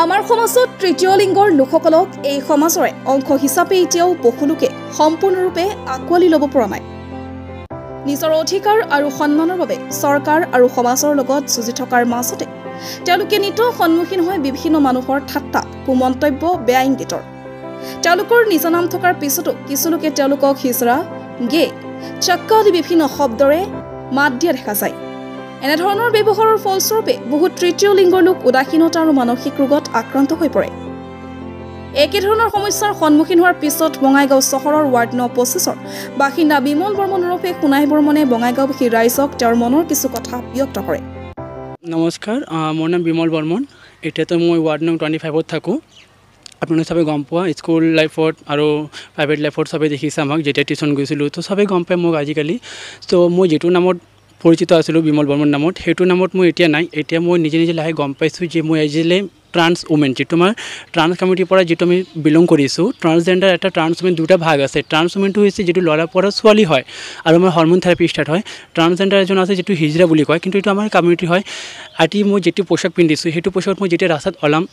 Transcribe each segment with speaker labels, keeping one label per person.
Speaker 1: আমাৰ সমাজত তৃতীয় লিংগৰ লোকসকলক এই সমাজৰে অংশ হিচাপে এতিয়াও বহুলোকে সম্পূৰ্ণৰূপে আঁকোৱালি ল'ব পৰা নাই। নিজৰ অধিকাৰ আৰু সন্মানৰ বাবে চৰকাৰ আৰু সমাজৰ লগত যুঁজি থকাৰ মাজতে তেওঁলোকে নিত সন্মুখীন হয় বিভিন্ন মানুহৰ ঠাট্টা, কুমন্তব্য, বেয়া ইংগিতৰ। তেওঁলোকৰ নিজ নাম থকাৰ পিছতো কিছু লোকে তেওঁলোকক হিজৰা, গে, চাক্কা আদি বিভিন্ন শব্দৰে মাত দিয়া দেখা যায়। এনেধৰণৰ ব্যৱহাৰৰ ফলস্বৰূপে বহুত তৃতীয় লিংগৰ লোক উদাসীনতা আৰু মানসিক ৰোগত আক্ৰান্ত হৈ পৰে। একেধৰণৰ সমস্যাৰ সন্মুখীন হোৱাৰ পিছত বঙাইগাঁও চহৰৰ ৱাৰ্ড নং 25ৰ বাসিন্দা বিমল বৰ্মন ওৰফে সোণাই বৰ্মনে বঙাইগাঁওবাসী ৰাইজক তেওঁৰ মনৰ কিছু কথা ব্যক্ত কৰে।
Speaker 2: নমস্কাৰ, মোৰ নাম বিমল বৰ্মন। এতিয়াতো মই ৱাৰ্ড নং 25ত থাকোঁ। আপোনালোকে সবে গম পোৱা, স্কুল লাইফত আৰু প্ৰাইভেট লাইফত সবে দেখিছে আমাক, যেতিয়া টিউশ্যন গৈছিলোঁ তো সবে গম পায় মোক আজিকালি। তো মই যিটো নামত পৰিচিত আছিলোঁ বিমল বৰ্মন নামত, সেইটো নামত মই এতিয়া নাই। এতিয়া মই নিজে নিজে লাহে গম পাইছোঁ যে মই আজিলৈ ট্ৰান্স উমেন, যিটো আমাৰ ট্ৰান্স কমিউনিটিৰ পৰা যিটো আমি বিলং কৰিছোঁ। ট্ৰান্সজেণ্ডাৰ এটা ট্ৰান্স উমেন দুটা ভাগ আছে। ট্ৰান্স উমেনটো হৈছে যিটো ল'ৰাৰ পৰা ছোৱালী হয় আৰু আমাৰ হৰমন থেৰাপি ষ্টাৰ্ট হয়। ট্ৰান্সজেণ্ডাৰ এজন আছে যিটো হিজৰা বুলি কয়, কিন্তু এইটো আমাৰ কমিউনিটি হয়। আজি মই যিটো পোচাক পিন্ধিছোঁ সেইটো পোচাকত মই যেতিয়া ৰাস্তাত ওলাম,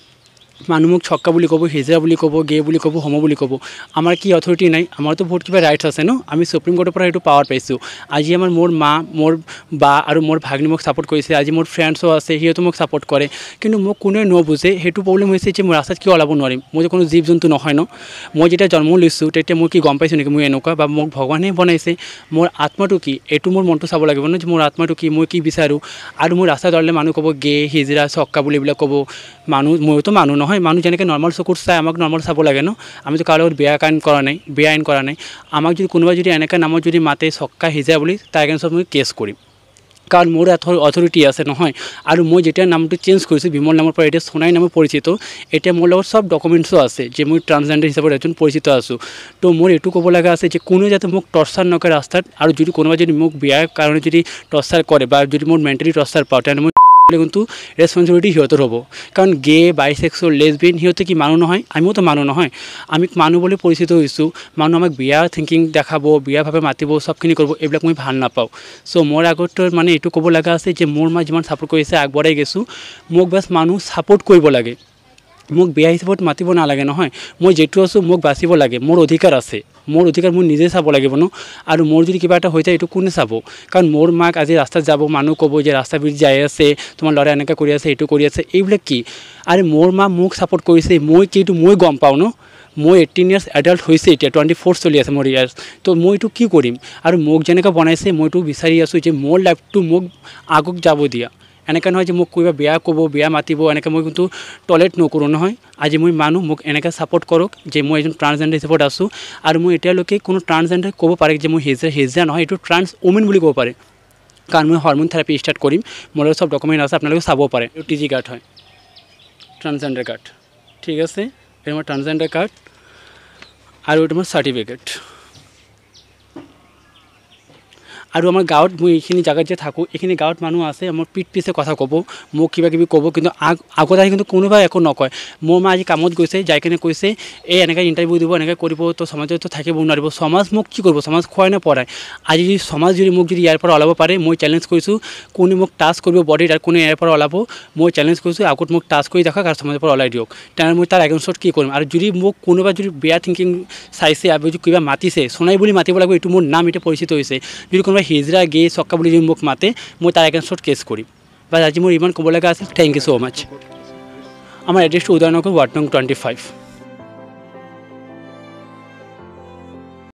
Speaker 2: মানুহ মোক ছক্কা বুলি ক'ব, হিজৰা বুলি ক'ব, গে বুলি ক'ব, হোমো বুলি ক'ব। আমাৰ কি অথৰিটি নাই? আমাৰতো বহুত কিবা ৰাইটছ আছে ন। আমি সুপ্ৰিম কোৰ্টৰ পৰা সেইটো পাৱাৰ পাইছোঁ। আজি মোৰ মা, মোৰ বা আৰু মোৰ ভাগ্নি মোক ছাপোৰ্ট কৰিছে। আজি মোৰ ফ্ৰেণ্ডছো আছে, সিহঁতো মোক ছাপোৰ্ট কৰে। কিন্তু মোক কোনোৱে নুবুজে। সেইটো প্ৰব্লেম হৈছে যে মই ৰাস্তাত কিয় ওলাব নোৱাৰিম? মই যে কোনো জীৱ জন্তু নহয় ন। মই যেতিয়া জন্ম লৈছোঁ তেতিয়া মই কি গম পাইছোঁ নেকি মই এনেকুৱা, বা মোক ভগৱানে বনাইছে? মোৰ আত্মাটো কি? এইটো মোৰ মনটো চাব লাগিব ন, যে মোৰ আত্মাটো কি, মই কি বিচাৰোঁ। আৰু মোৰ ৰাস্তাত ওলালে মানুহ ক'ব গে, হিজৰা, ছক্কা বুলি এইবিলাক ক'ব। মইতো মানুহ নহয়। মানুহ যেনেকৈ নৰ্মেল চকুত চাই আমাক নৰ্মেল চাব লাগে ন। আমিতো কাৰো লগত বেয়া আইন কৰা নাই। আমাক যদি কোনোবাই যদি এনেকৈ নামত যদি মাতে ছক্কা, হিজৰা বুলি, তাৰ এগেইনষ্টত মই কেছ কৰিম, কাৰণ মোৰ অথৰিটি আছে নহয়। আৰু মই যেতিয়া নামটো চেঞ্জ কৰিছোঁ, বিমল নামৰ পৰা এতিয়া সোণাই নামে পৰিচিত। এতিয়া মোৰ লগত চব ডকুমেণ্টছো আছে যে মই ট্ৰান্সজেণ্ডাৰ হিচাপত এজন পৰিচিত আছোঁ। তো মোৰ এইটো ক'ব লগা আছে যে কোনো যাতে মোক টৰ্চাৰ নকৰে ৰাস্তাত। আৰু যদি কোনোবাই যদি মোক বেয়া কাৰণে যদি টৰ্চাৰ কৰে বা যদি মোৰ মেণ্টেলি টৰ্চাৰ পাওঁ, তেনেহ'লে মই কিন্তু ৰেছপঞ্চিবিলিটি সিহঁতৰ হ'ব। কাৰণ গে, বাইছেক্সুৱেল, লেছবিয়ান সিহঁতে কি মানুহ নহয়? আমিওতো মানুহ নহয়। আমি মানুহ বুলি পৰিচিত হৈছোঁ। মানুহ আমাক বেয়া থিংকিং দেখাব, বেয়াভাৱে মাতিব, চবখিনি কৰিব, এইবিলাক মই ভাল নাপাওঁ। চ' মোৰ আগত মানে এইটো ক'ব লগা আছে যে মোৰ মা যিমান ছাপোৰ্ট কৰিছে, আগবঢ়াই গৈছোঁ। মোক বাছ মানুহ ছাপোৰ্ট কৰিব লাগে, মোক বেয়া হিচাপত মাতিব নালাগে নহয়। মই যিটো আছোঁ মোক বাচিব লাগে। মোৰ অধিকাৰ আছে। মোৰ অধিকাৰ মই নিজে চাব লাগিব ন। আৰু মোৰ যদি কিবা এটা হৈ যায় এইটো কোনে চাব? কাৰণ মোৰ মাক আজি ৰাস্তাত যাব, মানুহ ক'ব যে ৰাস্তা বিধি যাই আছে, তোমাৰ ল'ৰা এনেকৈ কৰি আছে, এইটো কৰি আছে, এইবিলাক কি? আৰু মোৰ মা মোক ছাপোৰ্ট কৰিছে, মই কি এইটো মই গম পাওঁ ন। মই 18 ইয়াৰ্ছ এডাল্ট হৈছে, এতিয়া 24 চলি আছে মোৰ ইয়াৰ্ছ। তো মই এইটো কি কৰিম? আৰু মোক যেনেকৈ বনাইছে মইতো বিচাৰি আছোঁ যে মোৰ লাইফটো মোক আগত যাব দিয়া। এনেকৈ নহয় যে মোক কিবা বেয়া ক'ব, বেয়া মাতিব, এনেকৈ মই কিন্তু টলাৰেট নকৰোঁ নহয়। আজি মই মানুহ মোক এনেকৈ ছাপোৰ্ট কৰক যে মই এজন ট্ৰান্সজেণ্ডাৰ হিচাপত আছোঁ। আৰু মই এতিয়ালৈকে কোনো ট্ৰান্সজেণ্ডাৰ ক'ব পাৰে যে মই হিজৰা নহয়, এইটো ট্ৰান্স উমেন বুলি ক'ব পাৰে। কাৰণ মই হৰমন থেৰাপি ষ্টাৰ্ট কৰিম। মোৰ লগত চব ডকুমেণ্ট আছে, আপোনালোকে চাব পাৰে। এইটো TG কাৰ্ড হয়, ট্ৰান্সজেণ্ডাৰ কাৰ্ড। ঠিক আছে, এইটো মোৰ ট্ৰান্সজেণ্ডাৰ কাৰ্ড আৰু এইটো মোৰ চাৰ্টিফিকেট। আৰু আমাৰ গাঁৱত মই এইখিনি জেগাত যে থাকোঁ, এইখিনি গাঁৱত মানুহ আছে, মোৰ পিছে কথা ক'ব, মোক কিবা কিবি ক'ব, কিন্তু আগত আহি কিন্তু কোনোবাই একো নকয়। মোৰ মা আজি কামত গৈছে, যাই কিনে কৈছে এই এনেকৈ ইণ্টাৰভিউ দিব, এনেকৈ কৰিব, তো সমাজতো থাকিব নোৱাৰিব। সমাজ মোক কি কৰিব? সমাজ খুৱাই নপঢ়ায়। আজি যদি সমাজ যদি মোক যদি ইয়াৰ পৰা ওলাব পাৰে, মই চেলেঞ্জ কৰিছোঁ। কোনে মোক টাচ কৰিব বডিত আৰু কোনে ইয়াৰ পৰা ওলাব, মই চেলেঞ্জ কৰিছোঁ। আগত মোক টাচ কৰি দেখাওক আৰু সমাজৰ পৰা ওলাই দিয়ক, তেনেহ'লে মই তাৰ এগেইনষ্টত কি কৰিম? আৰু যদি মোক কোনোবা যদি বেয়া থিংকিং চাইছে আৰু যদি কিবা মাতিছে, সোণাই বুলি মাতিব লাগিব, এইটো মোৰ নাম এতিয়া পৰিচিত হৈছে। যদি কোনোবাই হিজৰা, গে, ছক্কা বুলি যদি মোক মাতে, মই তাৰ এগেইনষ্টত কেছ কৰিম। বাছ আজি মোৰ ইমান ক'ব লগা আছিল। থেংক ইউ ছ' মাছ। আমাৰ এড্ৰেছটো উদয়নগৰ, ৱাৰ্ড নং 25।